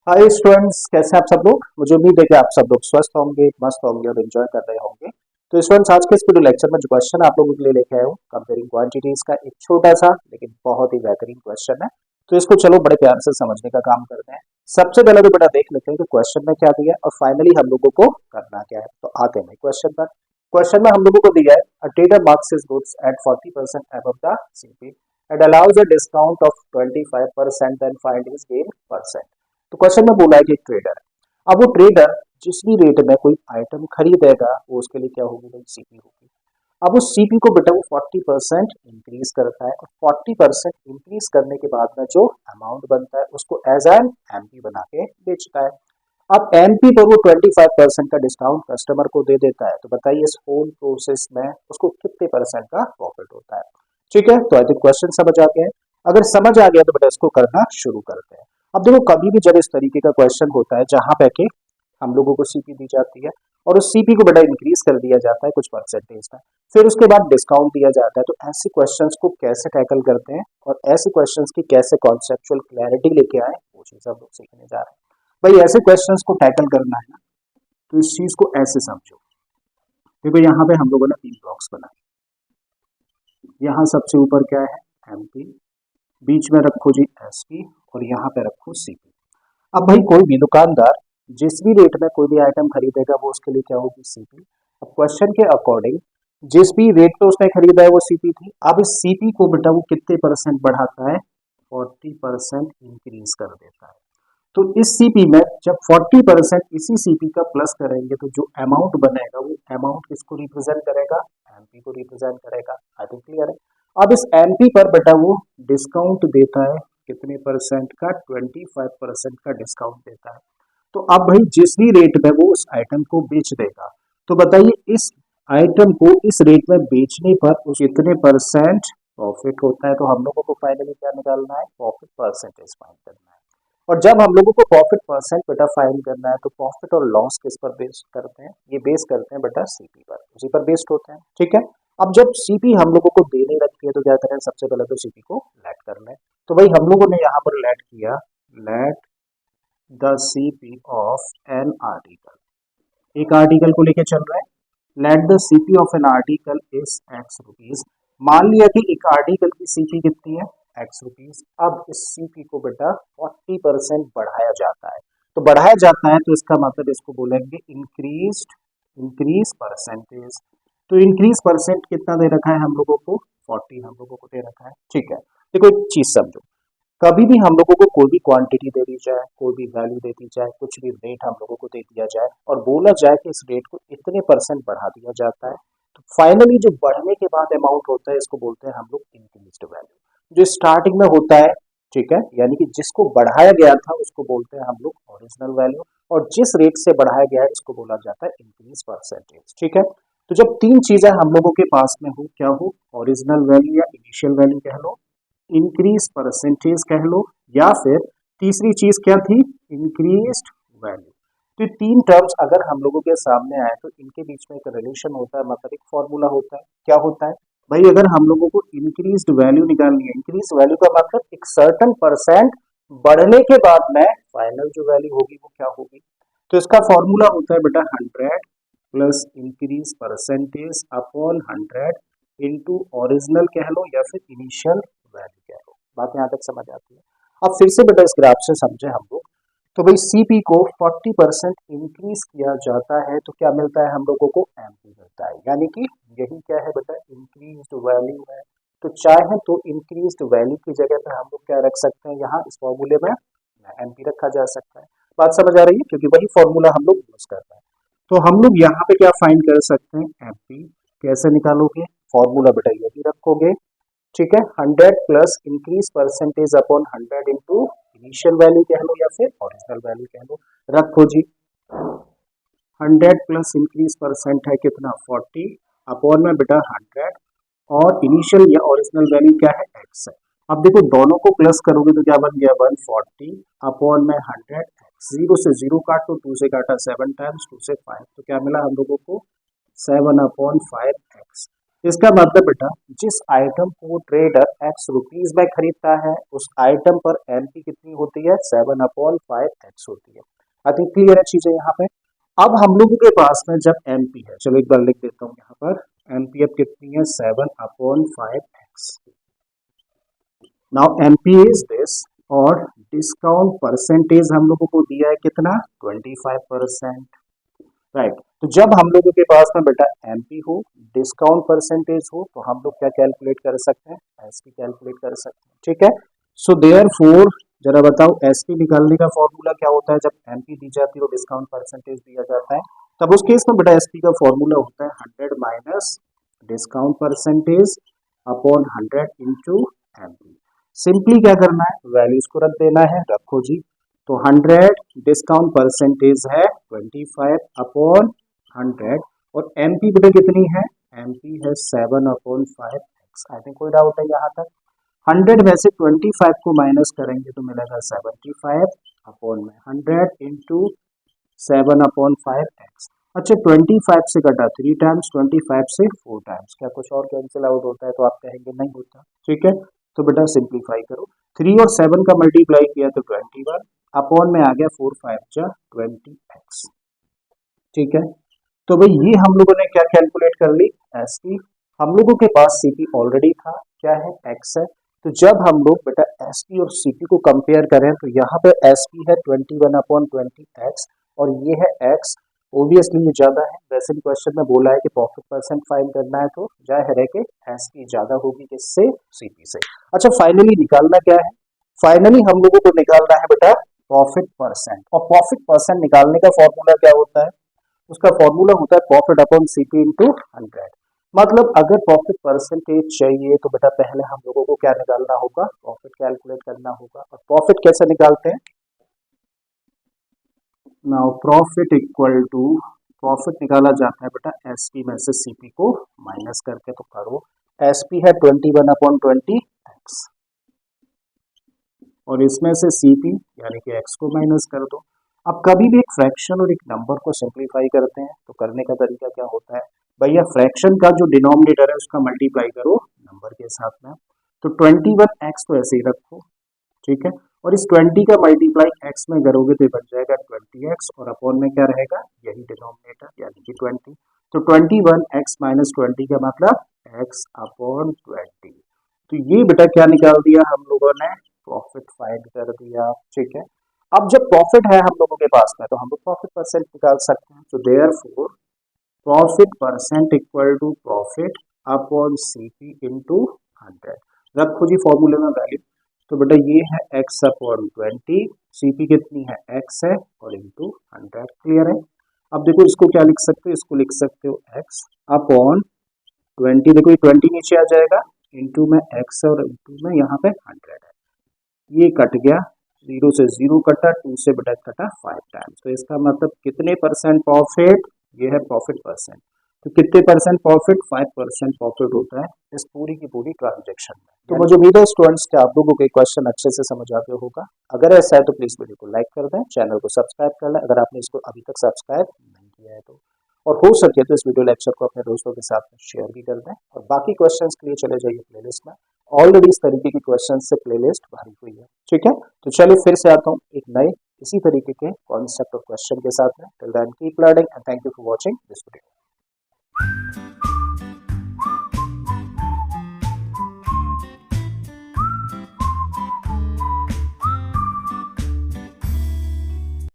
Hi students, कैसे हैं आप सब लोग। मुझे उम्मीद है कि आप सब लोग स्वस्थ होंगे, मस्त होंगे और एंजॉय कर रहे होंगे। तो स्टूडेंट्स, आज के इस वीडियो लेक्चर में जो क्वेश्चन आप लोगों के लिए लेके आया हूँ कंपेयरिंग क्वांटिटीज का एक छोटा सा लेकिन बहुत ही बेहतरीन क्वेश्चन है। तो इसको चलो बड़े प्यार से समझने का काम करते हैं। सबसे पहले तो बेटा देख लेते हैं कि क्वेश्चन में क्या दिया है और फाइनली हम लोगों को करना क्या है। तो आते हैं क्वेश्चन पर। क्वेश्चन में हम लोगों को दिया है a trader marks his goods at 40% above the CP and allows a discount of 25% then find his gain percent. तो क्वेश्चन में बोला है कि एक ट्रेडर है। अब वो ट्रेडर जिस भी रेट में कोई आइटम खरीदेगा वो उसके लिए क्या होगी भाई, सीपी होगी। अब उस सीपी को बेटा वो 40% इंक्रीज करता है और 40% इंक्रीज करने के बाद में जो अमाउंट बनता है उसको एज एन एमपी बना के बेचता है। अब एमपी पर वो 25% का डिस्काउंट कस्टमर को दे देता है। तो बताइए इस होल प्रोसेस में उसको कितने परसेंट का प्रॉफिट होता है। ठीक है, तो आई थिंक क्वेश्चन समझ आ गया है। अगर समझ आ गया तो बेटा इसको करना शुरू करते हैं। अब देखो, कभी भी जब इस तरीके का क्वेश्चन होता है जहां पे कि हम लोगों को सीपी दी जाती है और उस सीपी को बेटा इंक्रीज कर दिया जाता है कुछ परसेंटेज का, फिर उसके बाद डिस्काउंट दिया जाता है, तो ऐसे क्वेश्चंस को कैसे टैकल करते हैं और ऐसे क्वेश्चंस की कैसे कॉन्सेप्चुअल क्लैरिटी लेके आए वो चीज हम लोग सीखने जा रहे हैं। भाई ऐसे क्वेश्चंस को टैकल करना है ना, तो इस चीज को ऐसे समझो। देखो यहाँ पे हम लोगों ने 3 ब्लॉक्स बनाए। यहाँ सबसे ऊपर क्या है, एमपी, बीच में रखो जी एसपी और यहाँ पे रखो सीपी। अब भाई कोई भी दुकानदार जिस भी रेट में कोई भी आइटम खरीदेगा वो उसके लिए क्या होगी, सीपी। अब क्वेश्चन के अकॉर्डिंग जिस भी रेट पे उसने खरीदा है वो सीपी थी। अब इस सीपी को बेटा वो कितने परसेंट बढ़ाता है, 40% इंक्रीज कर देता है। तो इस सीपी में जब 40% इसी सीपी का प्लस करेंगे तो जो अमाउंट बनेगा वो अमाउंट किसको रिप्रेजेंट करेगा, एमपी को रिप्रेजेंट करेगा। आई थिंक क्लियर है। अब इस एमपी पर बेटा वो डिस्काउंट देता है कितने परसेंट का, 25% का डिस्काउंट देता है। तो अब भाई जिस भी रेट में वो उस आइटम को बेच देगा, तो बताइए इस आइटम को इस रेट में बेचने पर उस कितने परसेंट प्रॉफिट होता है। तो हम लोगों को फाइनली क्या निकालना है, प्रॉफिट परसेंटेज फाइंड करना है। और जब हम लोगों को प्रॉफिट परसेंट बेटा फाइंड करना है तो प्रॉफिट और लॉस किस पर बेस करते हैं, ये बेस करते हैं बेटा सीपी पर, उसी पर बेस्ड होते हैं। ठीक है। अब जब सीपी हम लोगों को देने रखती है तो क्या करें, सबसे पहले तो सीपी को लेट कर लें। तो भाई हम लोगों ने यहाँ पर लेट किया, let the CP of an article. एक आर्टिकल को लेके चल रहा है। Let the CP of an article is x rupees. मान लिया कि एक आर्टिकल की सीपी कितनी है, एक्स रुपीज। अब इस सीपी को बेटा 40% बढ़ाया जाता है। तो बढ़ाया जाता है तो इसका मतलब इसको बोलेंगे इंक्रीज परसेंटेज। तो इंक्रीज परसेंट कितना दे रखा है हम लोगों को, 40 हम लोगों को दे रखा है। ठीक है। देखो एक चीज समझो, कभी भी हम लोगों को कोई भी क्वांटिटी दे दी जाए, कोई भी वैल्यू दे दी जाए, कुछ भी रेट हम लोगों को दे दिया जाए और बोला जाए कि इस रेट को इतने परसेंट बढ़ा दिया जाता है, तो फाइनली जो बढ़ने के बाद अमाउंट होता है इसको बोलते हैं हम लोग इंक्रीज्ड वैल्यू। जो स्टार्टिंग में होता है, ठीक है, यानी कि जिसको बढ़ाया गया था उसको बोलते हैं हम लोग ओरिजिनल वैल्यू, और जिस रेट से बढ़ाया गया है इसको बोला जाता है इंक्रीज परसेंटेज। ठीक है। तो जब तीन चीजें हम लोगों के पास में हो, क्या हो, ओरिजिनल वैल्यू या इनिशियल वैल्यू कह लो, इंक्रीज परसेंटेज कह लो, या फिर तीसरी चीज क्या थी, इंक्रीज्ड वैल्यू। तो ये तीन टर्म्स अगर हम लोगों के सामने आए तो इनके बीच में एक रिलेशन होता है, मतलब एक फॉर्मूला होता है। क्या होता है भाई, अगर हम लोगों को इंक्रीज्ड वैल्यू निकालनी है, इंक्रीज वैल्यू का मतलब एक सर्टन परसेंट बढ़ने के बाद में फाइनल जो वैल्यू होगी वो क्या होगी। तो इसका फॉर्मूला होता है बेटा 100 plus increase percentage upon 100 into original कह लो या फिर इनिशियल वैल्यू कह लो। बात यहाँ तक समझ आती है। अब फिर से बेटा इस ग्राफ से समझे हम लोग। तो भाई सीपी को 40% इंक्रीज किया जाता है तो क्या मिलता है हम लोगों को, एमपी मिलता है। यानी कि यही क्या है बेटा, इंक्रीज्ड वैल्यू है। तो चाहे तो इंक्रीज्ड वैल्यू की जगह पर हम लोग क्या रख सकते हैं, यहाँ इस फॉर्मूले में एमपी रखा जा सकता है। बात समझ आ रही है, क्योंकि वही फॉर्मूला हम लोग यूज कर रहे हैं। तो हम लोग यहाँ पे क्या फाइंड कर सकते हैं, एमपी। कैसे निकालोगे, फॉर्मूला बेटा यही रखोगे। ठीक है, 100 plus increase percentage upon 100 into initial value कह लो या फिर ओरिजिनल वैल्यू कह लो। रखो जी, 100 प्लस इंक्रीज परसेंट है कितना, 40 अपॉन में बेटा 100 और इनिशियल या ओरिजिनल वैल्यू क्या है, एक्स है। अब देखो दोनों को प्लस करोगे तो क्या बन गया, 140 अपॉन में 100 एक्स। 0 से 0 काटो, 2 से काटा 7 टाइम्स, 2 से 5, तो क्या मिला हम लोगों को, 7 अपॉन 5 एक्स। इसका मतलब बेटा जिस आइटम को ट्रेडर एक्स रुपीज में खरीदता है उस आइटम पर एमपी कितनी होती है 7/5x होती है। आई थिंक क्लियर है चीजें यहाँ पे। अब हम लोगों के पास में जब एमपी है, चलो एक बार लिख देता हूँ यहाँ पर, एमपी अब कितनी है 7/5x। Now MP is this और डिस्काउंट परसेंटेज हम लोगों को दिया है कितना 25%, राइट। तो जब हम लोगों के पास में बेटा एमपी हो, डिस्काउंट परसेंटेज हो, तो हम लोग क्या कैलकुलेट कर सकते हैं, एसपी कैलकुलेट कर सकते हैं, ठीक है। सो देयरफॉर जरा बताओ एसपी निकालने का फॉर्मूला क्या होता है जब एमपी दी जाती है और डिस्काउंट परसेंटेज दिया जाता है, तब उस केस में बेटा एसपी का फॉर्मूला होता है 100 minus discount percentage upon 100 into MP. Simply क्या करना है, वैल्यूज को रख देना है, रखो जी। तो 100 डिस्काउंट परसेंटेज है 25 अपॉन 100 और एमपी बेटा कितनी है, एमपी है 7/5x। आई थिंक कोई डाउट है यहाँ तक। 100 में से 25 को माइनस करेंगे तो मिलेगा 75 अपॉन में 100 इंटू 7/5x। अच्छा 25 से कटा 3 टाइम्स, 25 से 4 टाइम्स, क्या कुछ और कैंसिल आउट होता है, तो आप कहेंगे नहीं होता, ठीक है। तो बेटा सिंप्लीफाई करो, 3 और 7 का मल्टीप्लाई किया तो 21 अपॉन में आ गया 4 5 जा 20x, ठीक है। तो भाई ये हम लोगों ने क्या कैलकुलेट कर ली, एसपी। हम लोगों के पास सीपी ऑलरेडी था, क्या है, एक्स है। तो जब हम लोग बेटा एसपी और सीपी को कंपेयर करें तो यहाँ पे एसपी है 21/20x और ये है एक्स। ओबियसली ये ज्यादा है, वैसे भी क्वेश्चन में बोला है कि प्रॉफिट परसेंट फाइंड करना है, तो जाहिर है कि एसपी ज्यादा होगी किससे, सीपी से। अच्छा फाइनली निकालना क्या है, फाइनली हम लोगों को निकालना है बेटा प्रॉफिट परसेंट। और प्रॉफिट परसेंट निकालने का फॉर्मूला क्या होता है, उसका फॉर्मूला होता है प्रॉफिट अपॉन सीपी इंटू 100। मतलब अगर प्रॉफिट परसेंटेज चाहिए तो बेटा पहले हम लोगों को क्या निकालना होगा, प्रॉफिट कैलकुलेट करना होगा। और प्रॉफिट कैसे निकालते हैं, now profit equal to, profit निकाला जाता है बेटा एसपी में से सीपी को माइनस करके। तो करो, एसपी है 21/20x और इसमें से सीपी यानी कि एक्स को माइनस कर दो। अब कभी भी एक फ्रैक्शन और एक नंबर को सिंप्लीफाई करते हैं तो करने का तरीका क्या होता है, भैया फ्रैक्शन का जो डिनोमिनेटर है उसका मल्टीप्लाई करो नंबर के साथ में। तो 21x तो ऐसे ही रखो, ठीक है। और इस 20 का मल्टीप्लाई x में करोगे तो बन जाएगा 20x और अपॉन में क्या रहेगा, यही डिनोमिनेटर यानी कि 20। तो 21x माइनस 20 का मतलब x अपॉन 20। तो ये बेटा क्या निकाल दिया हम लोगों ने, प्रॉफिट फाइंड कर दिया, ठीक है। अब जब प्रॉफिट है हम लोगों के पास में तो हम लोग प्रॉफिट परसेंट निकाल सकते हैं। तो therefore profit percent equal to profit upon CP into 100। रखो जी फॉर्मूले में वैल्यू। तो बेटा ये है x अपॉन 20, सीपी कितनी है x है और इंटू 100, क्लियर है। अब देखो इसको क्या लिख सकते हो, इसको लिख सकते हो x अपॉन 20, देखो ये 20 नीचे आ जाएगा, इंटू में x और इंटू में यहाँ पे 100 है, ये कट गया, 0 से 0 कटा, 2 से बेटा कटा 5 टाइम्स। तो इसका मतलब कितने परसेंट प्रॉफिट, ये है प्रॉफिट परसेंट। तो कितने परसेंट प्रॉफिट, 5% प्रॉफिट होता है इस पूरी की पूरी ट्रांजेक्शन में। तो मुझे उम्मीद है स्टूडेंट्स के आप लोगों के क्वेश्चन अच्छे से समझ आते होगा। अगर ऐसा है तो प्लीज वीडियो को लाइक कर दें, चैनल को सब्सक्राइब कर लें अगर आपने इसको अभी तक सब्सक्राइब नहीं किया है तो, और हो सके तो इस वीडियो लेक्चर को अपने दोस्तों के साथ में शेयर भी कर दें। और बाकी क्वेश्चंस के लिए चले जाइए प्लेलिस्ट में, ऑलरेडी इस तरीके की क्वेश्चन से प्लेलिस्ट भरी हुई है, ठीक है। तो चलिए फिर से आता हूँ एक नए इसी तरीके के कॉन्सेप्ट और क्वेश्चन के साथ में। Till then keep learning and thank you for watching this video.